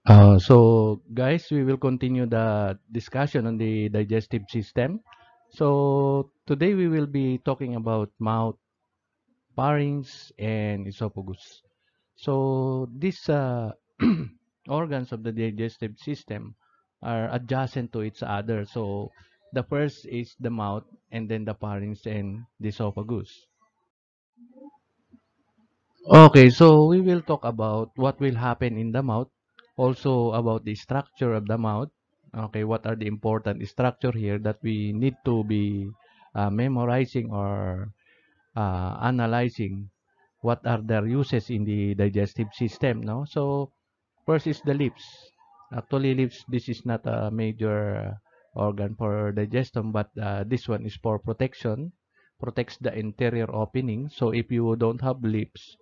So guys, we will continue the discussion on the digestive system. So today we will be talking about mouth, pharynx, and esophagus. So these organs of the digestive system are adjacent to each other. So the first is the mouth, and then the pharynx and the esophagus. Okay, so we will talk about what will happen in the mouth, also about the structure of the mouth. Okay, what are the important structure here that we need to be memorizing or analyzing? What are their uses in the digestive system? No, so first is the lips. Actually, lips. This is not a major organ for digestion, but this one is for protection. Protects the interior opening. So if you don't have lips,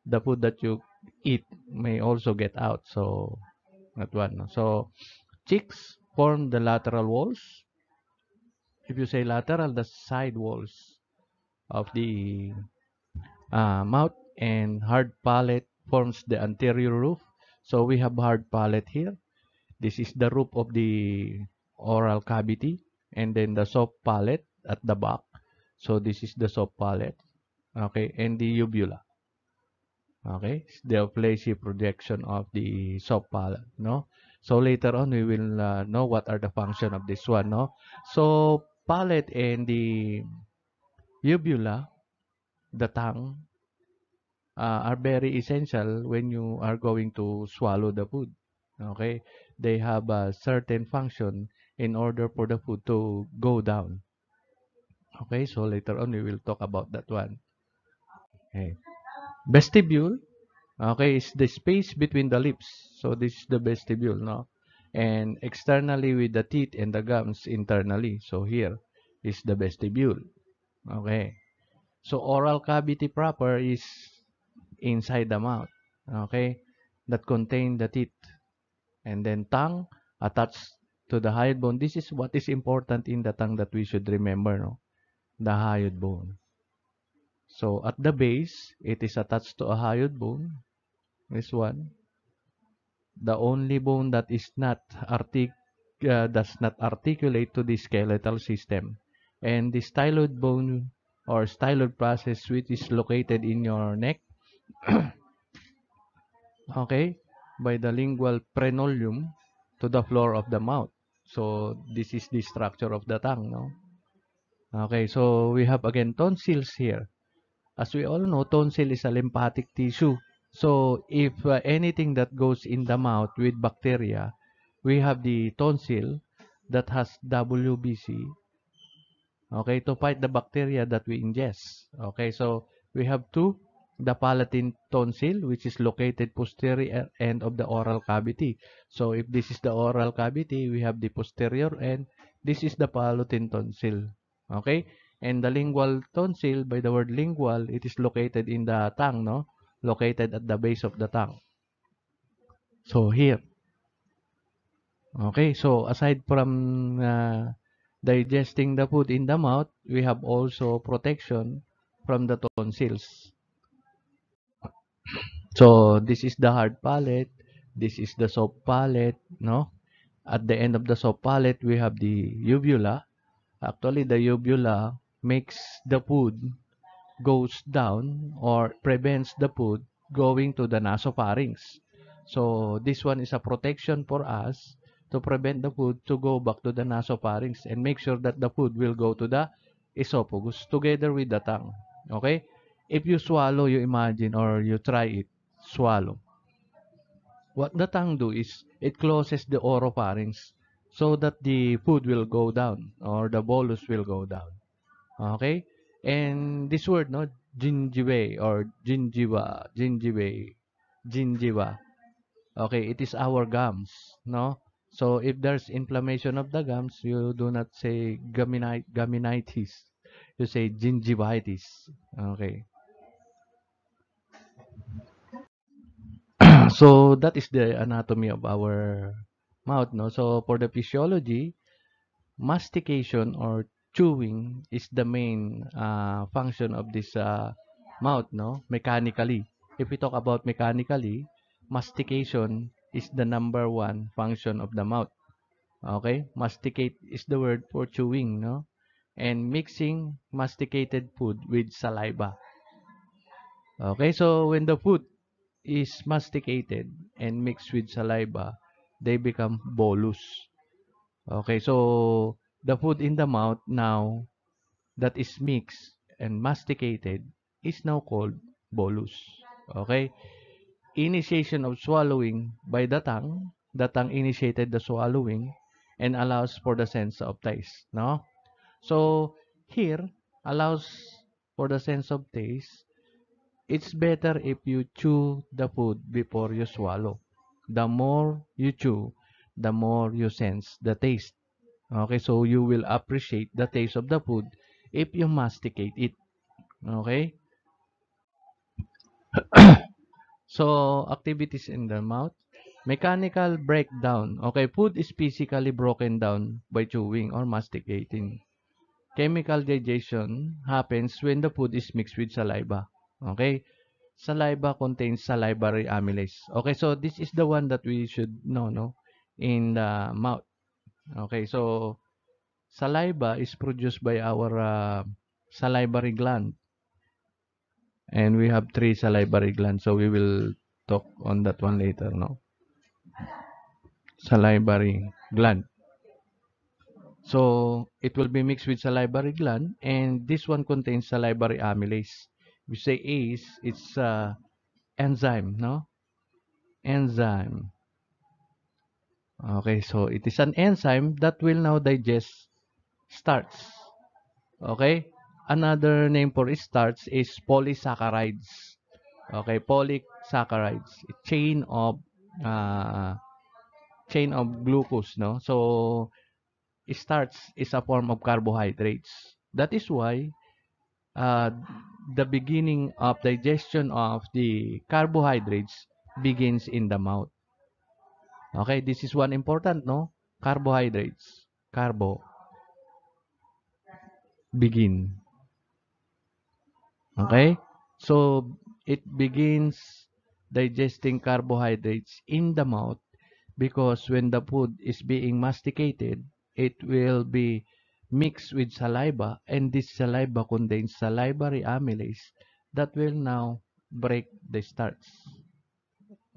the food that you eat may also get out. So that one. No? So cheeks form the lateral walls. If you say lateral, the side walls of the mouth, and hard palate forms the anterior roof. So we have hard palate here. This is the roof of the oral cavity, and then the soft palate at the back. So this is the soft palate. Okay, and the uvula. Okay, the flashy projection of the soft palate, no? So later on, we will know what are the function of this one, no? So palate and the uvula, the tongue, are very essential when you are going to swallow the food. Okay, they have a certain function in order for the food to go down. Okay, so later on, we will talk about that one. Okay, vestibule. Okay, is the space between the lips. So this is the vestibule, no? And externally with the teeth and the gums internally. So here is the vestibule. Okay. So oral cavity proper is inside the mouth. Okay. That contain the teeth. And then tongue attached to the hyoid bone. This is what is important in the tongue that we should remember, no? The hyoid bone. So at the base, it is attached to a hyoid bone. This one. The only bone that is not does not articulate to the skeletal system. And the styloid bone or styloid process, which is located in your neck, okay, by the lingual frenulum to the floor of the mouth. So this is the structure of the tongue, no? Okay, so we have again tonsils here. As we all know, tonsil is a lymphatic tissue. So if anything that goes in the mouth with bacteria, we have the tonsil that has WBC, okay, to fight the bacteria that we ingest. Okay, so we have two, the palatine tonsil, which is located posterior end of the oral cavity. So if this is the oral cavity, we have the posterior end. This is the palatine tonsil. Okay, and the lingual tonsil, by the word lingual, it is located in the tongue, no? Located at the base of the tongue. So here, okay, so aside from digesting the food in the mouth, we have also protection from the tonsils. So this is the hard palate, this is the soft palate, no? At the end of the soft palate, we have the uvula. Actually, the uvula makes the food goes down or prevents the food going to the nasopharynx. So this one is a protection for us to prevent the food to go back to the nasopharynx and make sure that the food will go to the esophagus together with the tongue. Okay? If you swallow, you imagine or you try it, swallow. What the tongue do is it closes the oropharynx so that the food will go down or the bolus will go down. Okay? And this word, no, gingiva or gingiva. Okay, it is our gums, no? So if there's inflammation of the gums, you do not say gaminitis. You say gingivitis. Okay. So that is the anatomy of our mouth, no? So for the physiology, mastication or chewing is the main function of this mouth, no? Mechanically. If we talk about mechanically, mastication is the number one function of the mouth. Okay, masticate is the word for chewing, no? And mixing masticated food with saliva. Okay, so when the food is masticated and mixed with saliva, they become bolus. Okay, so the food in the mouth now that is mixed and masticated is now called bolus. Okay, initiation of swallowing by the tongue initiated the swallowing and allows for the sense of taste, no? So here allows for the sense of taste. It's better if you chew the food before you swallow. The more you chew, the more you sense the taste. Okay, so you will appreciate the taste of the food if you masticate it. Okay? So, activities in the mouth. Mechanical breakdown. Okay, food is physically broken down by chewing or masticating. Chemical digestion happens when the food is mixed with saliva. Okay? Saliva contains salivary amylase. Okay, so this is the one that we should know, no? In the mouth. Okay, so saliva is produced by our salivary gland. And we have three salivary glands. So we will talk on that one later, no? Salivary gland. So it will be mixed with salivary gland, and this one contains salivary amylase. We say ACE, it's enzyme, no? Enzyme. Okay, so it is an enzyme that will now digest starch. Okay? Another name for starch is polysaccharides. Okay, polysaccharides, uh, chain of glucose, no? So starch is a form of carbohydrates. That is why uh, the beginning of digestion of the carbohydrates begins in the mouth. Okay, this is one important, no? Carbohydrates. Carbo. Begin. Okay? So, it begins digesting carbohydrates in the mouth because when the food is being masticated, it will be mixed with saliva, and this saliva contains salivary amylase that will now break the starch.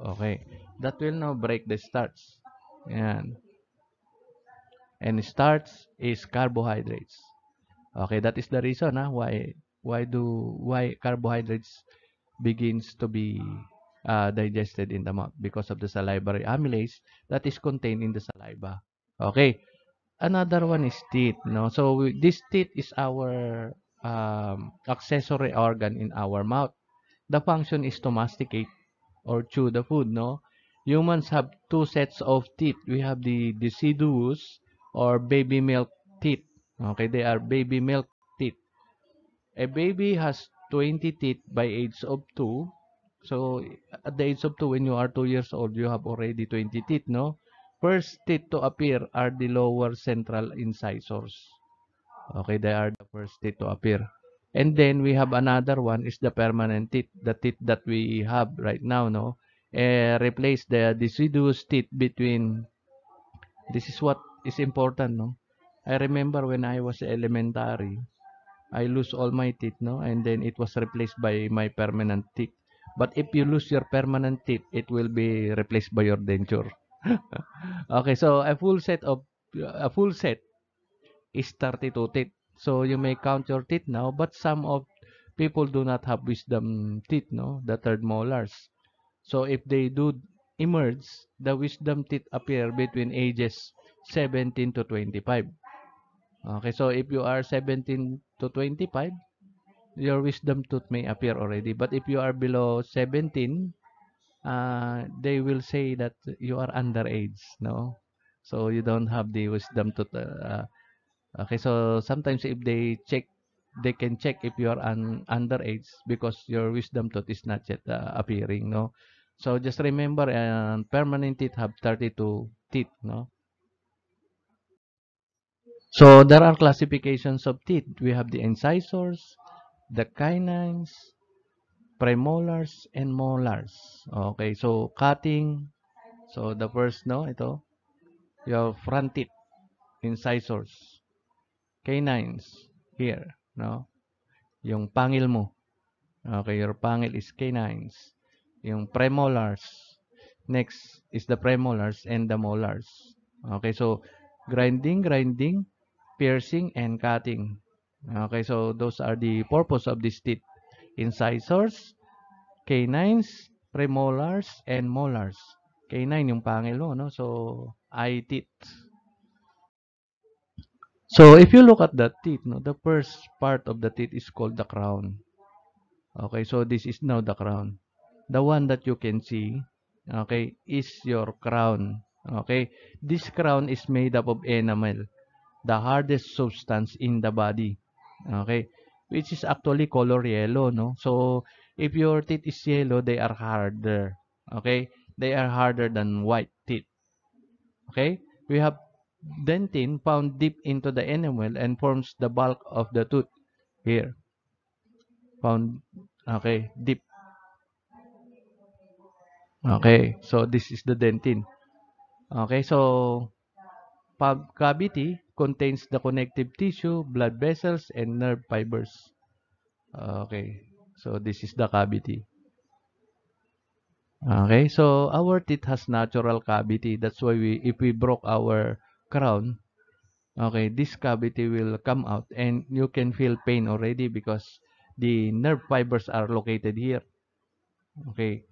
Okay. That will now break the starch. Yan. And starch is carbohydrates. Okay, that is the reason why carbohydrates begins to be digested in the mouth because of the salivary amylase that is contained in the saliva. Okay, another one is teeth. No, so this teeth is our accessory organ in our mouth. The function is to masticate or chew the food. No, humans have two sets of teeth. We have the deciduous or baby milk teeth. Okay, they are baby milk teeth. A baby has 20 teeth by age of 2. So, at the age of 2, when you are 2 years old, you have already 20 teeth, no? First teeth to appear are the lower central incisors. Okay, they are the first teeth to appear. And then, we have another one is the permanent teeth, the teeth that we have right now, no? Replace the deciduous teeth between, this is what is important, no? I remember when I was elementary, I lose all my teeth, no? And then it was replaced by my permanent teeth. But if you lose your permanent teeth, it will be replaced by your denture. Okay, so a full set is 32 teeth. So you may count your teeth now, but some of people do not have wisdom teeth, no? The third molars. So if they do emerge, the wisdom teeth appear between ages 17 to 25. Okay, so if you are 17 to 25, your wisdom tooth may appear already. But if you are below 17, they will say that you are underage, no? So you don't have the wisdom tooth. Okay, so sometimes if they can check if you are underage because your wisdom tooth is not yet appearing, no? So just remember, permanent teeth have 32 teeth, no? So there are classifications of teeth. We have the incisors, the canines, premolars and molars. Okay, so cutting, So the first, no, ito, your front teeth, incisors, canines, here, no, yung pangil mo. Okay, your pangil is canines. Yung premolars. Next is the premolars and the molars. Okay, so grinding, piercing, and cutting. Okay, so those are the purpose of this teeth. Incisors, canines, premolars, and molars. Canine yung pangil mo, no? So, eye teeth. So, if you look at the teeth, no, the first part of the teeth is called the crown. Okay, so this is now the crown. The one that you can see, okay, is your crown. Okay, this crown is made up of enamel, the hardest substance in the body. Okay, which is actually color yellow, no? So, if your teeth is yellow, they are harder. Okay, they are harder than white teeth. Okay, we have dentin found deep into the enamel and forms the bulk of the tooth here. Found, okay, deep. Okay, so this is the dentin. Okay, so pulp cavity contains the connective tissue, blood vessels, and nerve fibers. Okay, so this is the cavity. Okay, so our teeth has natural cavity. That's why if we broke our crown, okay, this cavity will come out and you can feel pain already because the nerve fibers are located here. Okay,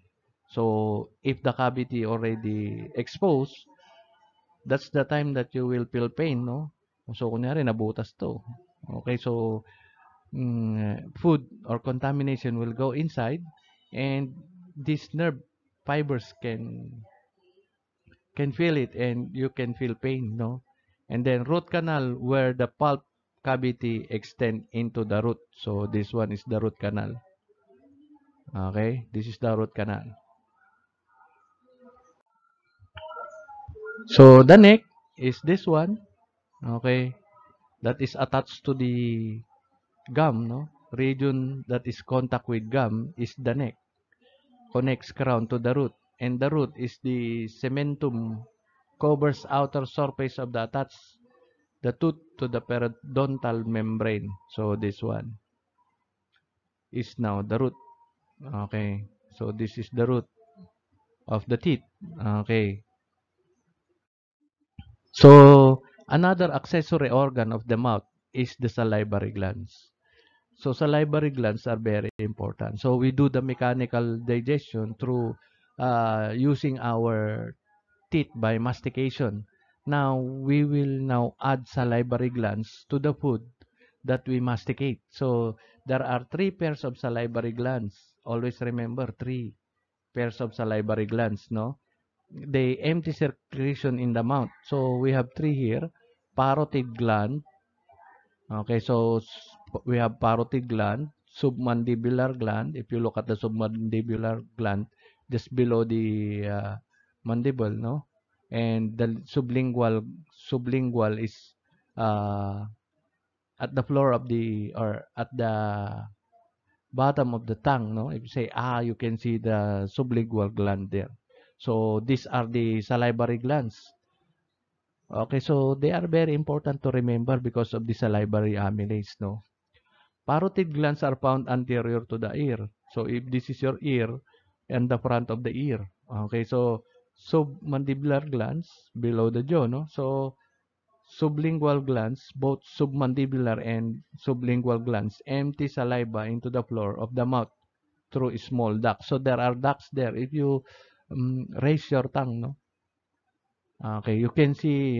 so if the cavity already exposed, that's the time that you will feel pain, no? So, kunyari, nabutas to. Okay, so, food or contamination will go inside and these nerve fibers can feel it and you can feel pain, no? And then root canal where the pulp cavity extend into the root. So, this one is the root canal. Okay, this is the root canal. So, the neck is this one. Okay, that is attached to the gum, no? Region that is contact with gum is the neck. Connects crown to the root. And the root is the cementum, covers outer surface of the attached the tooth to the periodontal membrane. So this one is now the root. Okay. So this is the root of the teeth. Okay. So another accessory organ of the mouth is the salivary glands. So salivary glands are very important. So we do the mechanical digestion through using our teeth by mastication. Now we will now add salivary glands to the food that we masticate. So there are three pairs of salivary glands. Always remember three pairs of salivary glands, no? They empty circulation in the mouth. So we have three here. Parotid gland. Okay, so we have parotid gland, submandibular gland. If you look at the submandibular gland, just below the mandible, no? And the sublingual is uh, at the floor of the or at the bottom of the tongue, no? If you say you can see the sublingual gland there. So these are the salivary glands. Okay, so they are very important to remember because of the salivary amylase, no? Parotid glands are found anterior to the ear. So if this is your ear and the front of the ear, okay, so submandibular glands below the jaw, no? So sublingual glands, both submandibular and sublingual glands, empty saliva into the floor of the mouth through small ducts. So there are ducts there. If you raise your tongue, no? Okay, you can see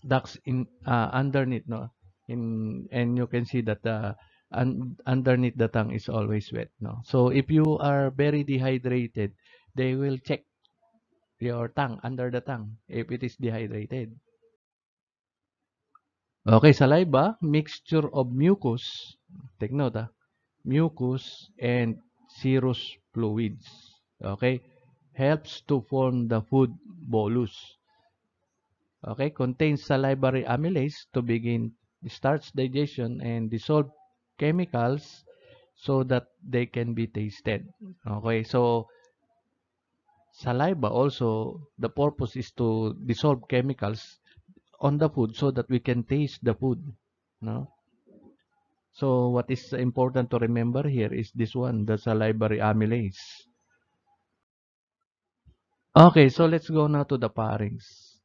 ducts in underneath, no, in and you can see that the underneath the tongue is always wet, no. So if you are very dehydrated, they will check your tongue under the tongue if it is dehydrated. Okay, saliva, mixture of mucus, take note, mucus and serous fluids. Okay, helps to form the food bolus. Okay, contains salivary amylase to begin starts digestion and dissolve chemicals so that they can be tasted. Okay, so Saliva also, the purpose is to dissolve chemicals on the food so that we can taste the food, no? So what is important to remember here is this one, the salivary amylase. Okay, so let's go now to the pharynx.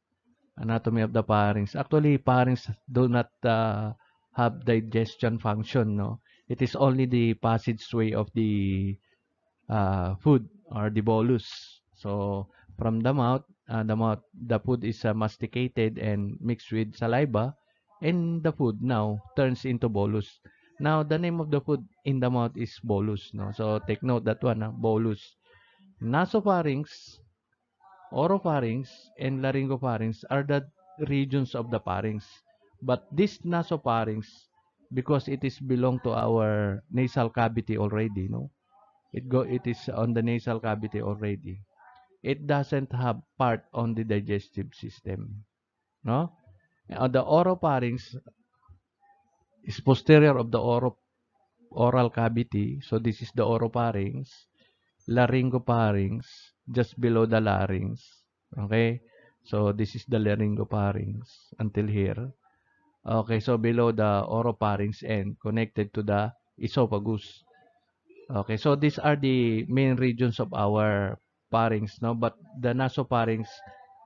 Anatomy of the pharynx. Actually, pharynx do not have digestion function, no? It is only the passageway of food or the bolus. So from the food is masticated and mixed with saliva, and the food now turns into bolus. Now the name of the food in the mouth is bolus, no? So take note that one, bolus. Nasopharynx, oropharynx, and laryngopharynx are the regions of the pharynx. But this nasopharynx, because it is belong to our nasal cavity already, no? It is on the nasal cavity already. It doesn't have part on the digestive system, no? The oropharynx is posterior of the oral cavity, so this is the oropharynx. Laryngopharynx just below the larynx. Okay? So this is the laryngopharynx until here. Okay, so below the oropharynx and connected to the esophagus. Okay, so these are the main regions of our pharynx, no? But the nasopharynx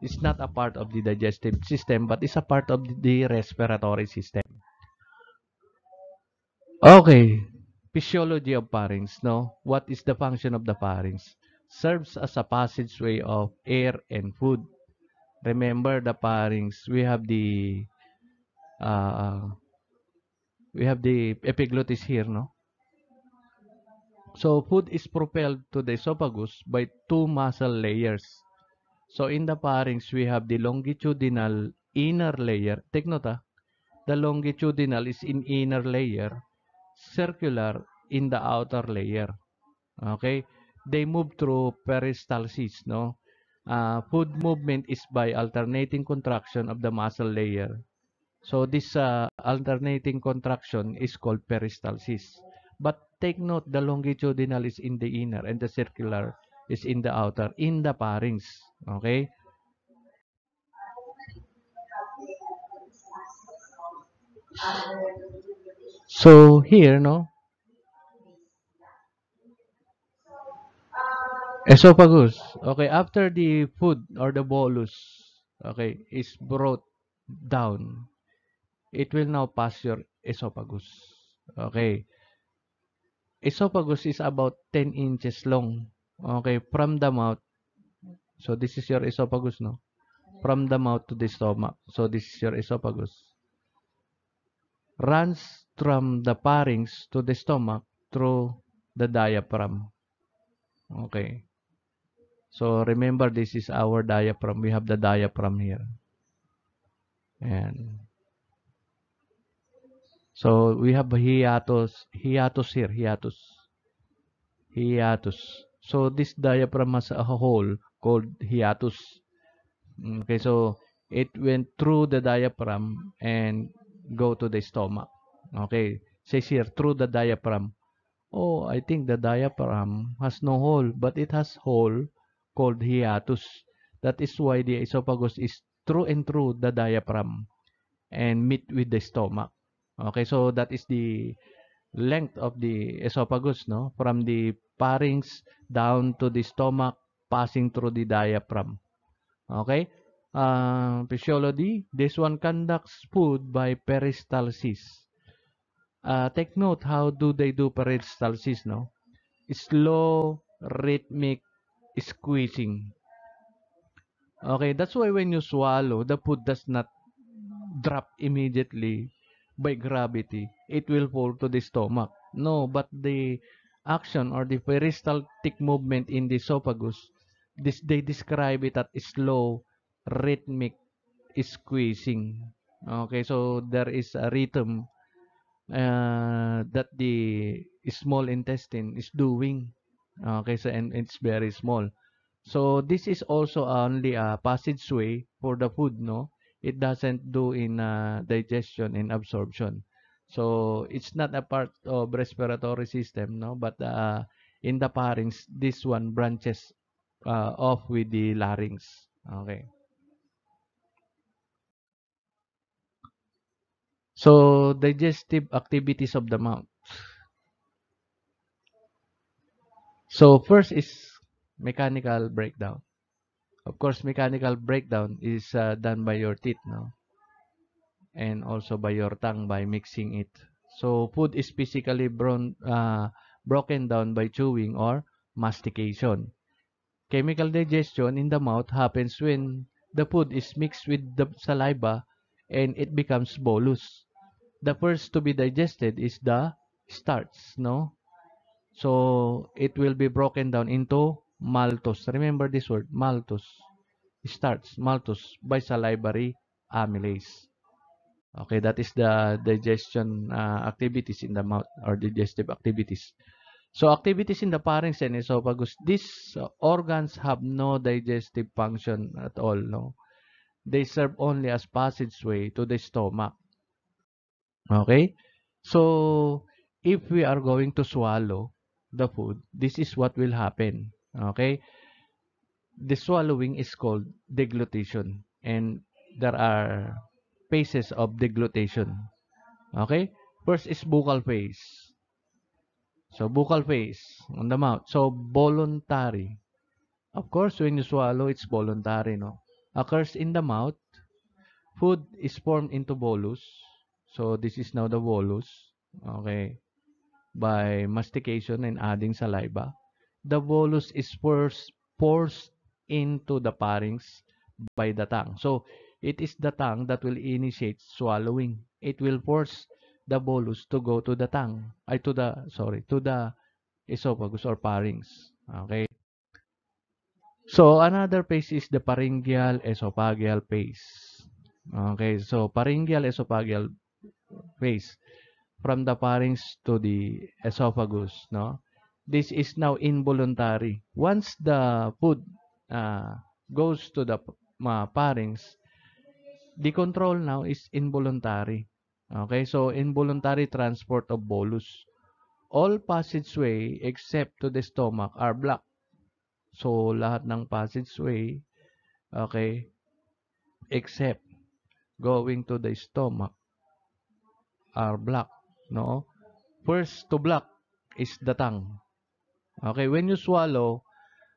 is not a part of the digestive system, but is a part of the respiratory system. Okay, physiology of pharynx, no? What is the function of the pharynx? Serves as a passageway of air and food. Remember the pharynx, uh, we have the epiglottis here, no? So food is propelled to the esophagus by two muscle layers. So in the pharynx, we have the longitudinal inner layer. Take note, the longitudinal is in inner layer, circular in the outer layer. Okay? They move through peristalsis, no? Food movement is by alternating contraction of the muscle layer. So this alternating contraction is called peristalsis. But take note, the longitudinal is in the inner and the circular is in the outer, in the pharynx. Okay? So here, no, esophagus. Okay, after the food or the bolus, okay, is brought down, it will now pass your esophagus. Okay, esophagus is about 10 inches long. Okay, from the mouth. So this is your esophagus, no? From the mouth to the stomach. So this is your esophagus. Runs from the pharynx to the stomach through the diaphragm. Okay. So remember, this is our diaphragm. We have the diaphragm here. And so we have hiatus here, hiatus. So this diaphragm has a hole called hiatus. Okay, so it went through the diaphragm and go to the stomach. Okay, says here through the diaphragm. Oh, I think the diaphragm has no hole, but it has hole called hiatus. That is why the esophagus is through and through the diaphragm and meet with the stomach. Okay, so that is the length of the esophagus, no? From the pharynx down to the stomach, passing through the diaphragm. Okay? Physiology, this one conducts food by peristalsis. Take note, how do they do peristalsis, no? Slow, rhythmic squeezing. Okay, that's why when you swallow, the food does not drop immediately by gravity. It will fall to the stomach. No, but the action or the peristaltic movement in the esophagus, they describe it as slow, rhythmic squeezing. Okay, so there is a rhythm that the small intestine is doing. Okay, so and it's very small. So this is also only a passageway for the food, no? It doesn't do in digestion and absorption. So it's not a part of respiratory system, no? But in the pharynx, this one branches. off with the larynx. Okay. So, digestive activities of the mouth. So, first is mechanical breakdown. Of course, mechanical breakdown is done by your teeth, no? And also by your tongue by mixing it. So, food is physically broken down by chewing or mastication. Chemical digestion in the mouth happens when the food is mixed with the saliva and it becomes bolus. The first to be digested is the starch, no? So it will be broken down into maltose. Remember this word, maltose. Starch, maltose by salivary amylase. Okay, that is the digestion activities in the mouth or digestive activities. So activities in the pharynx and esophagus, these organs have no digestive function at all, no? They serve only as passageway to the stomach. Okay? So, if we are going to swallow the food, this is what will happen. Okay? The swallowing is called deglutition. And there are phases of deglutition. Okay? First is buccal phase. So, buccal phase on the mouth. So, voluntary. Of course, when you swallow, it's voluntary, no? Occurs in the mouth. Food is formed into bolus. So, this is now the bolus. Okay? By mastication and adding saliva. The bolus is first forced into the pharynx by the tongue. So, it is the tongue that will initiate swallowing. It will force the bolus to go to the tongue, to the esophagus or pharynx. Okay. So, another phase is the pharyngeal esophageal phase. Okay, so pharyngeal esophageal phase from the pharynx to the esophagus, no? This is now involuntary. Once the food uh, goes to the pharynx, the control now is involuntary. Okay, so involuntary transport of bolus. All passageway except to the stomach are blocked. So, lahat ng passageway, okay, except going to the stomach are blocked, no? First to block is the tongue. Okay, when you swallow,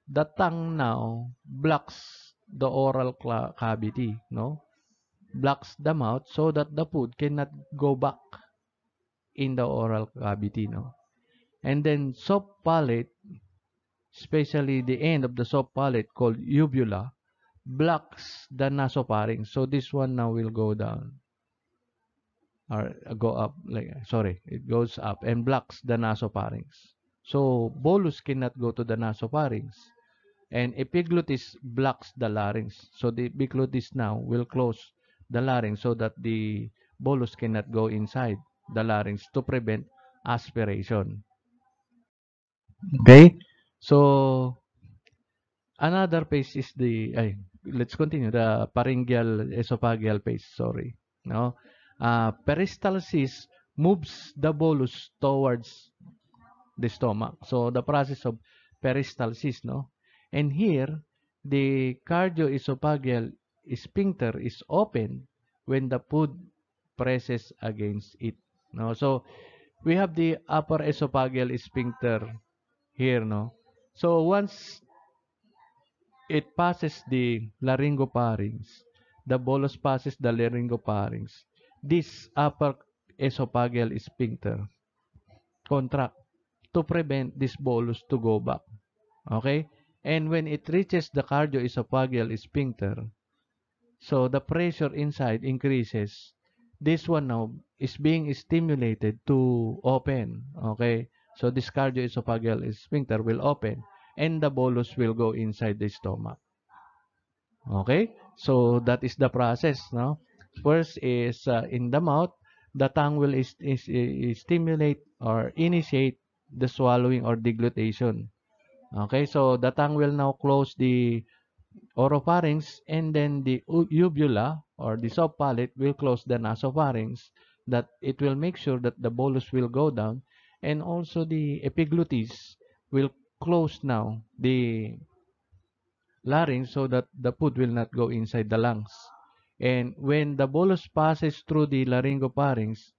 the tongue now blocks the oral cavity, no? Blocks the mouth so that the food cannot go back in the oral cavity, no? And then soft palate, especially the end of the soft palate called uvula, blocks the nasopharynx. So this one now will go down or go up, like, sorry, it goes up and blocks the nasopharynx. So bolus cannot go to the nasopharynx. And epiglottis blocks the larynx. So the epiglottis now will close the larynx so that the bolus cannot go inside the larynx to prevent aspiration. Okay? So, another phase is let's continue, the pharyngeal esophageal phase, sorry. No? Peristalsis moves the bolus towards the stomach. So the process of peristalsis, no? And here, the cardioesophageal sphincter is open when the food presses against it. No? So we have the upper esophageal sphincter here, no? So once it passes the laryngopharynx, the bolus passes the laryngopharynx. This upper esophageal sphincter contract to prevent this bolus to go back. Okay? And when it reaches the cardioesophageal sphincter, so the pressure inside increases. This one now is being stimulated to open. Okay? So this cardioesophageal sphincter will open and the bolus will go inside the stomach. Okay? So that is the process, no? First is in the mouth, the tongue will is stimulate or initiate the swallowing or deglutition. Okay, so the tongue will now close the oropharynx and then the uvula or the soft palate will close the nasopharynx, that it will make sure that the bolus will go down, and also the epiglottis will close now the larynx so that the food will not go inside the lungs. And when the bolus passes through the laryngopharynx,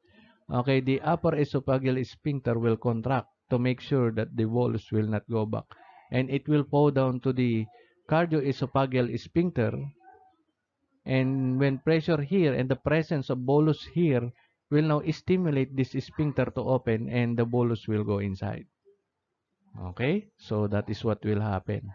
okay, the upper esophageal sphincter will contract to make sure that the bolus will not go back. And it will fall down to the cardioesophageal sphincter. And when pressure here and the presence of bolus here will now stimulate this sphincter to open and the bolus will go inside. Okay, so that is what will happen.